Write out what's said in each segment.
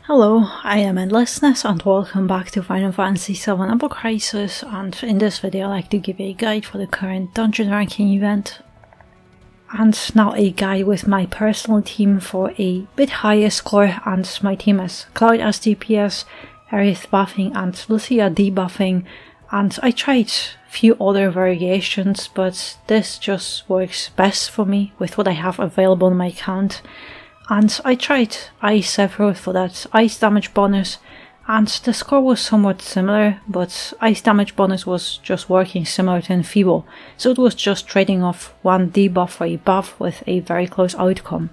Hello, I am Endlessness and welcome back to Final Fantasy VII Epoch Crisis, and in this video I'd like to give a guide for the current dungeon ranking event. And now a guide with my personal team for a bit higher score, and my team has Cloud as DPS, Aerith buffing and Lucia debuffing, and I tried few other variations but this just works best for me with what I have available on my account. And I tried Ice Sephiroth for that ice damage bonus, and the score was somewhat similar, but ice damage bonus was just working similar to Enfeeble, so it was just trading off one debuff for a buff with a very close outcome.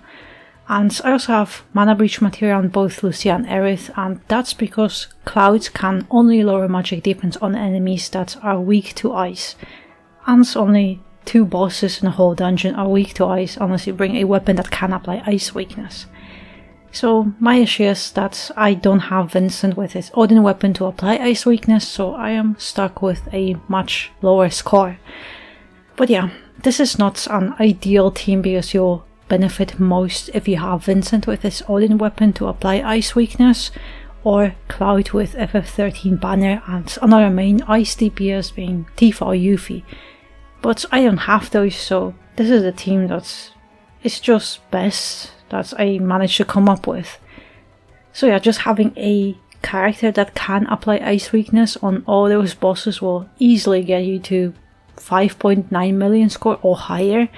And I also have mana breach material on both Lucia and Aerith, and that's because Cloud can only lower magic defense on enemies that are weak to ice, and only 2 bosses in the whole dungeon are weak to ice unless you bring a weapon that can apply ice weakness. So my issue is that I don't have Vincent with his Odin weapon to apply ice weakness, so I am stuck with a much lower score. But yeah, this is not an ideal team because you'll benefit most if you have Vincent with his Odin weapon to apply ice weakness, or Cloud with FF13 banner and another main ice DPS being Tifa or Yuffie. But I don't have those, so this is a team that is just best that I managed to come up with. So yeah, just having a character that can apply ice weakness on all those bosses will easily get you to 5.9 million score or higher,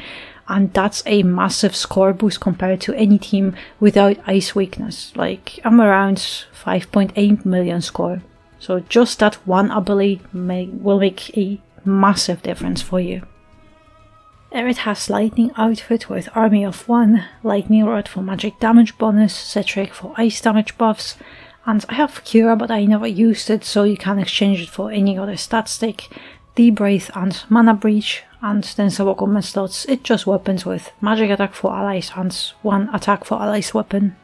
and that's a massive score boost compared to any team without ice weakness. Like, I'm around 5.8 million score, so just that one ability will make a massive difference for you. Aerith has Lightning outfit with Army of 1, Lightning Rod for magic damage bonus, Cetric for ice damage buffs, and I have Cura but I never used it, so you can exchange it for any other stat stick, Debrief and Mana Breach, and then subweapons slots, it's just weapons with magic attack for allies and 1 attack for allies weapon.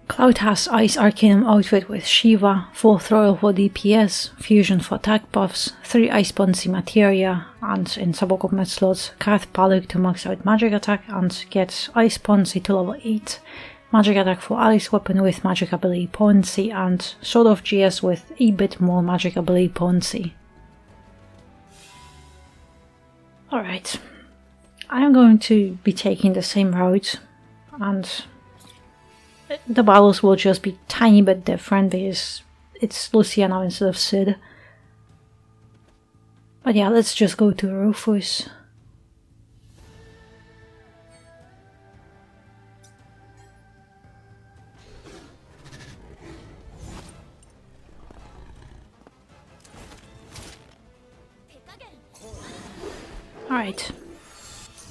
Cloud has Ice Arcanum outfit with Shiva, Full Throttle for DPS, Fusion for attack buffs, 3 Ice Bouncy materia, and in subweapon slots, Karth Paluk to max out magic attack and get Ice Bouncy to level 8, magic attack for allies weapon with magic ability potency, and Sword of GS with a bit more magic ability potency. Alright, I am going to be taking the same route, and the battles will just be tiny bit different because it's Lucia now instead of Sid. But yeah, let's just go to Rufus. Alright,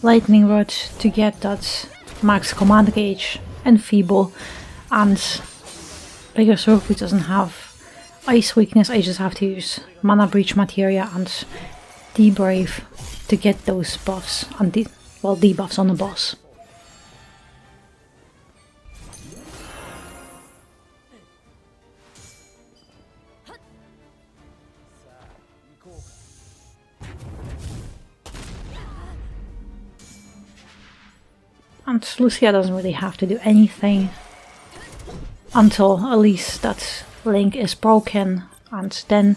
Lightning Rod to get that max command gauge, Enfeeble, and because Rufus doesn't have ice weakness, I just have to use mana breach materia and debrave to get those buffs and debuffs on the boss. And Lucia doesn't really have to do anything until at least that link is broken, and then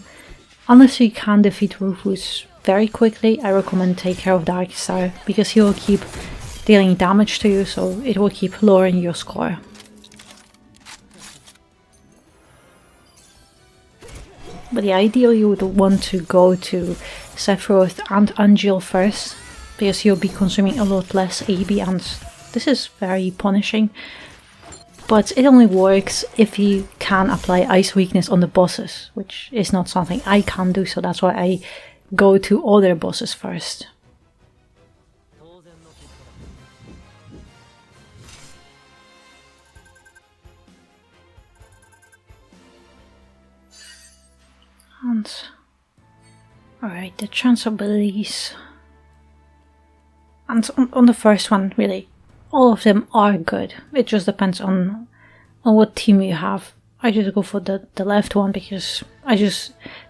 unless you can defeat Rufus very quickly, I recommend take care of Darkstar because he will keep dealing damage to you, so it will keep lowering your score. But yeah, ideally you would want to go to Sephiroth and Angeal first, because you'll be consuming a lot less AB, and this is very punishing. But it only works if you can apply ice weakness on the bosses, which is not something I can do, so that's why I go to other bosses first. And alright, the transfer abilities. And on the first one, really, all of them are good. It just depends on what team you have. I just go for the left one because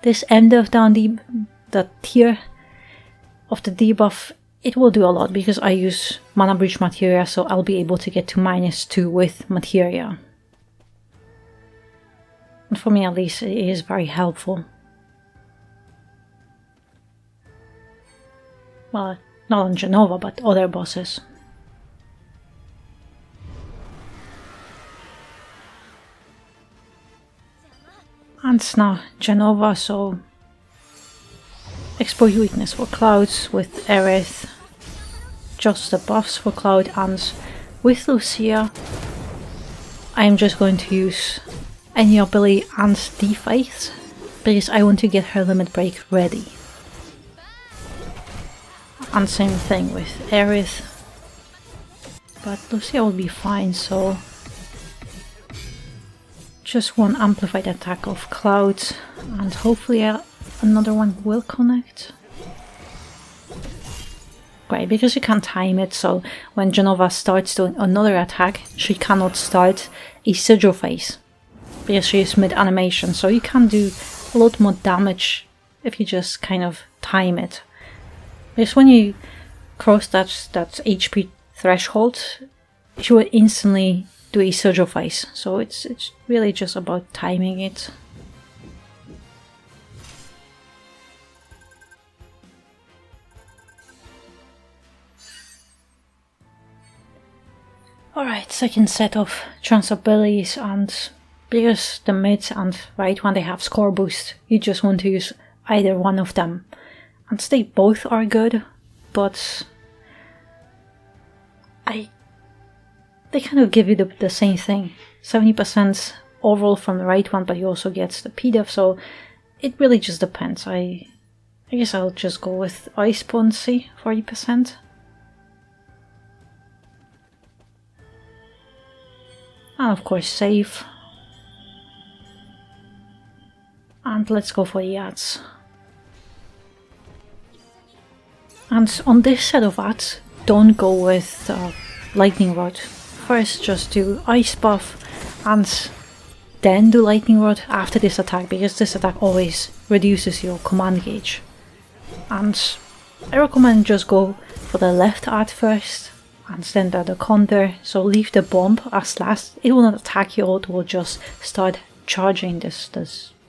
this end of down the tier of the debuff it will do a lot because I use Mana Breach Materia, so I'll be able to get to -2 with Materia. And for me at least, it is very helpful. Well, not on Jenova, but other bosses. And it's now Jenova, so exploit weakness for Clouds with Aerith, just the buffs for Cloud, and with Lucia I'm just going to use any ability and D-Faith because I want to get her limit break ready. And same thing with Aerith, but Lucia will be fine, so just one amplified attack of Cloud and hopefully another one will connect. Great, because you can't time it, so when Jenova starts doing another attack, she cannot start a sigil phase because she is mid-animation, so you can do a lot more damage if you just kind of time it. Because when you cross that HP threshold, she will instantly do a sigil phase, so it's really just about timing it. Alright, second set of trans abilities, and because the mid and right one they have score boost, you just want to use either one of them. And they both are good, but they kind of give you the same thing. 70% overall from the right one, but you also get the PDF, so it really just depends. I guess I'll just go with Ice Poncy, 40%. And of course save. And let's go for the ads. And on this set of ads, don't go with Lightning Rod. First just do Ice buff and then do Lightning Rod after this attack, because this attack always reduces your command gauge. And I recommend just go for the left ad first and then the counter, so leave the bomb as last. It will not attack you, it will just start charging this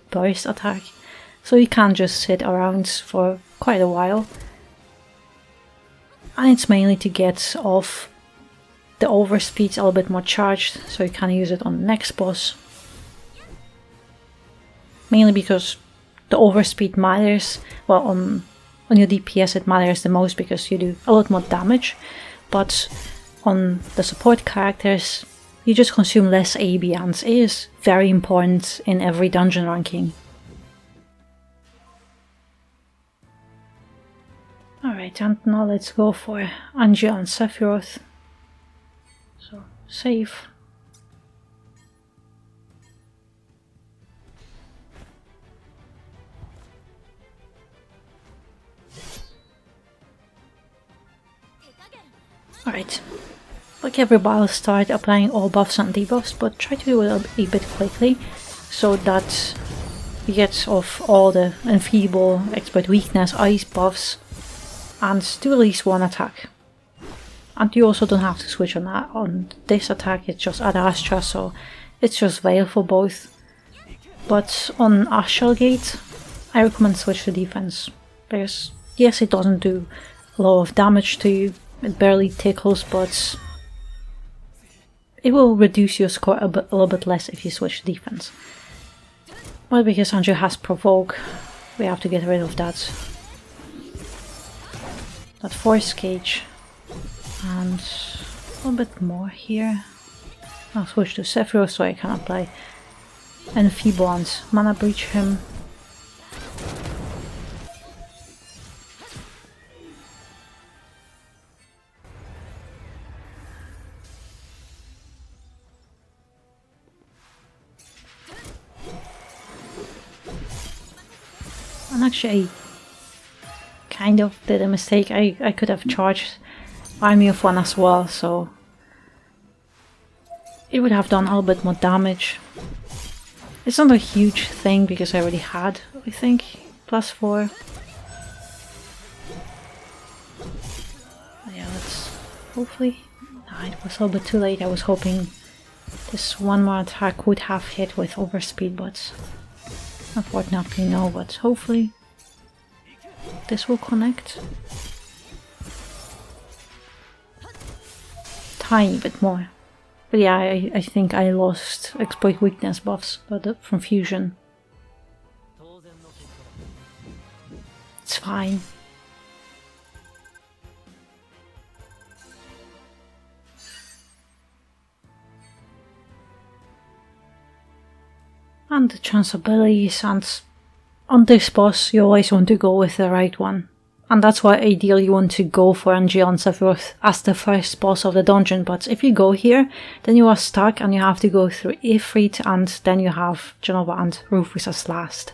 burst attack. So you can just sit around for quite a while. And it's mainly to get off the overspeed a little bit more charged, so you can use it on the next boss. Mainly because the overspeed matters. Well, on your DPS it matters the most because you do a lot more damage. But on the support characters, you just consume less AB, and it is very important in every dungeon ranking. Alright, and now let's go for Angeal and Sephiroth. So, save. Alright, like every battle, start applying all buffs and debuffs, but try to do it a bit quickly, so that you get off all the Enfeeble, Expert Weakness, Ice buffs, and do at least one attack. And you also don't have to switch on this attack, it's just Ad Astra, so it's just Veil for both. But on Astral Gate, I recommend switch to defense, because yes, it doesn't do a lot of damage to you, it barely tickles, but it will reduce your score a little bit less if you switch to defense. But because Angeal has Provoke, we have to get rid of that Force Cage. And a little bit more here. I'll switch to Sephiroth so I can apply Enfeeble and Mana Breach him. And actually I kind of did a mistake. I could have charged Army of One as well, so it would have done a little bit more damage. It's not a huge thing because I already had, I think, +4. hopefully. Nah, it was a little bit too late. I was hoping this one more attack would have hit with overspeed, but unfortunately no, but hopefully this will connect. Tiny bit more. But yeah, I think I lost exploit weakness buffs from fusion. It's fine. And the chance abilities, and on this boss you always want to go with the right one. And that's why ideally you want to go for Angeal and Sephiroth as the first boss of the dungeon, but if you go here, then you are stuck and you have to go through Ifrit, and then you have Jenova and Rufus as last.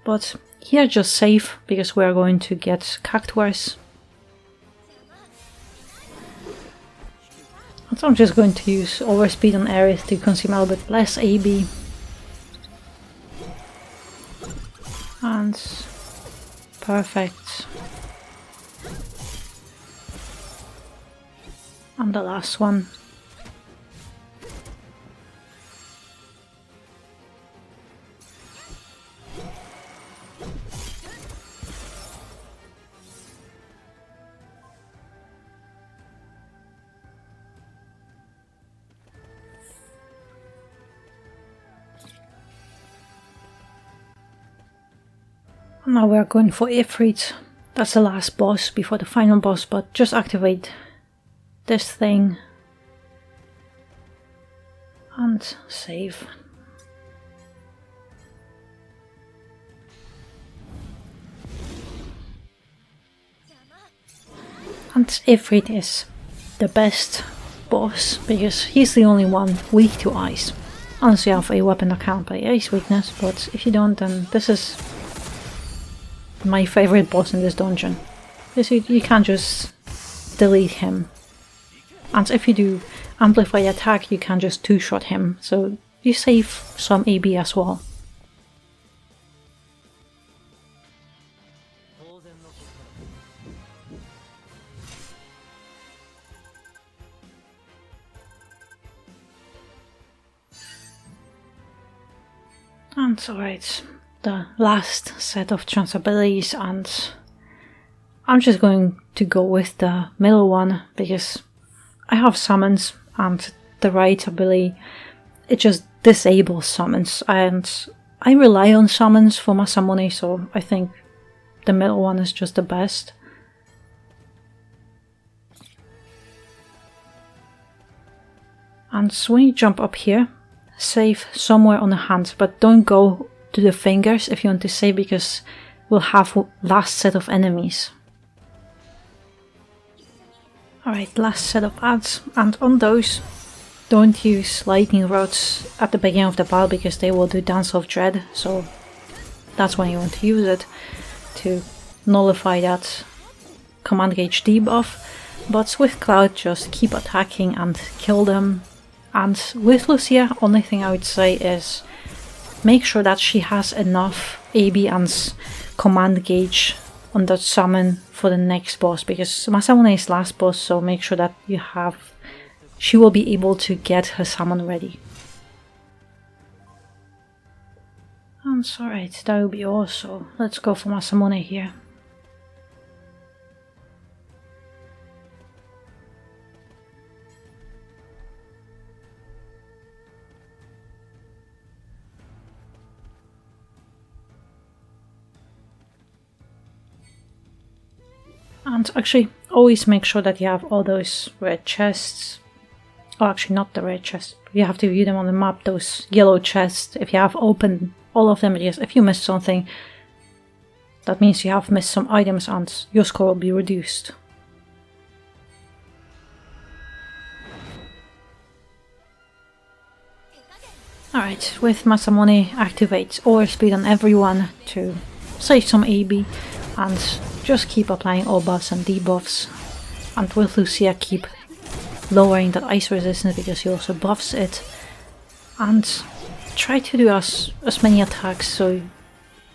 But here just save, because we are going to get cactuars. And so I'm just going to use overspeed on Aerith to consume a little bit less AB. And perfect. And the last one. Now we're going for Ifrit. That's the last boss before the final boss, but just activate this thing and save. And Ifrit is the best boss because he's the only one weak to ice. Unless you have a weapon that can't play ice weakness, but if you don't, then this is my favorite boss in this dungeon. Because you can't just delete him. And if you do amplify attack, you can just two-shot him, so you save some AB as well. And alright, the last set of chance abilities, and I'm just going to go with the middle one because I have summons, and the right ability, it just disables summons, and I rely on summons for Masamune, so I think the middle one is just the best. And so when you jump up here, save somewhere on the hand, but don't go to the fingers if you want to save, because we'll have last set of enemies. Alright, last set of ads, and on those, don't use lightning rods at the beginning of the battle because they will do Dance of Dread, so that's when you want to use it to nullify that command gauge debuff. But with Cloud, just keep attacking and kill them. And with Lucia, only thing I would say is make sure that she has enough AB and command gauge on that summon for the next boss, because Masamune is last boss, so make sure that she will be able to get her summon ready. And alright, that will be all, so let's go for Masamune here. And actually, always make sure that you have all those red chests. Oh, actually not the red chests. You have to view them on the map, those yellow chests. If you have opened all of them, because if you missed something, that means you have missed some items and your score will be reduced. Alright, with Masamune, activate overspeed on everyone to save some AB, and just keep applying all buffs and debuffs. And with Lucia, keep lowering that ice resistance because she also buffs it. And try to do as many attacks, so...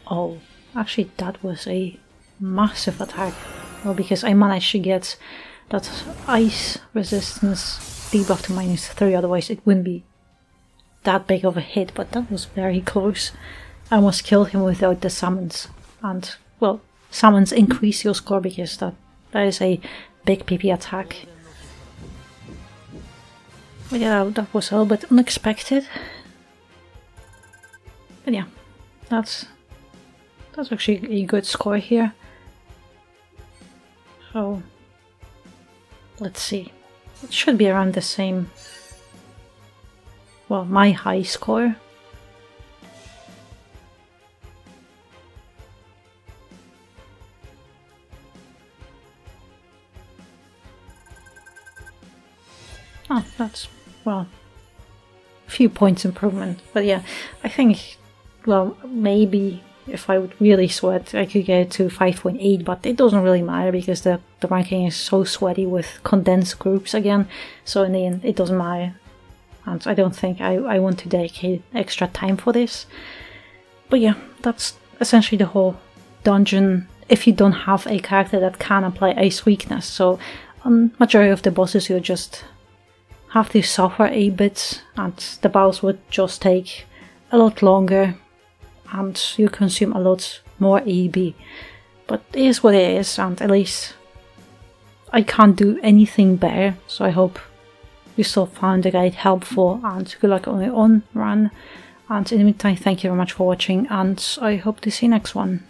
Oh, actually that was a massive attack. Well, because I managed to get that ice resistance debuff to -3, otherwise it wouldn't be that big of a hit, but that was very close. I almost killed him without the summons. And, well, summons increase your score because that is a big PP attack. But yeah, that was a little bit unexpected. But yeah, that's actually a good score here. So, let's see. It should be around the same, well, my high score. Oh, that's, well, a few points improvement. But yeah, I think, well, maybe if I would really sweat, I could get to 5.8, but it doesn't really matter because the ranking is so sweaty with condensed groups again, so in the end it doesn't matter. And I don't think I want to dedicate extra time for this. But yeah, that's essentially the whole dungeon if you don't have a character that can apply Ice Weakness. So on majority of the bosses you just have to suffer a bit, and the battles would just take a lot longer and you consume a lot more AEB. But it is what it is, and at least I can't do anything better, so I hope you still found the guide helpful, and good luck on your own run. And in the meantime, thank you very much for watching, and I hope to see you next one.